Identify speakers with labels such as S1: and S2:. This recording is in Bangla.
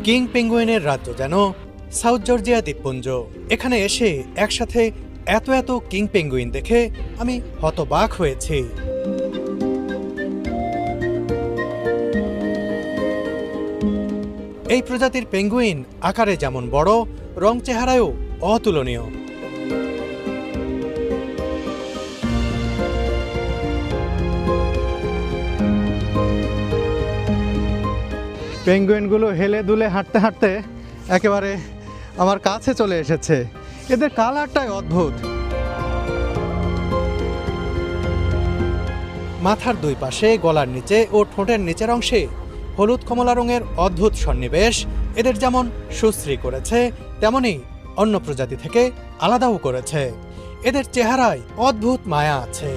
S1: কিং পেঙ্গুইনের রাজ্য যেন সাউথ জর্জিয়া দ্বীপপুঞ্জ। এখানে এসে একসাথে এত এত কিং পেঙ্গুইন দেখে আমি হতবাক হয়েছি। এই প্রজাতির পেঙ্গুইন আকারে যেমন বড়, রং চেহারায়ও অতুলনীয়। পেঙ্গুইনগুলো হেলে দুলে হাঁটতে হাঁটতে একেবারে আমার কাছে চলে এসেছে। এদের কালারটাই অদ্ভুত। মাথার দুই পাশে, গলার নিচে ও ঠোঁটের নিচের অংশে হলুদ কমলা রঙের অদ্ভুত সন্নিবেশ এদের যেমন সুশ্রী করেছে, তেমনি অন্য প্রজাতি থেকে আলাদাও করেছে। এদের চেহারায় অদ্ভুত মায়া আছে।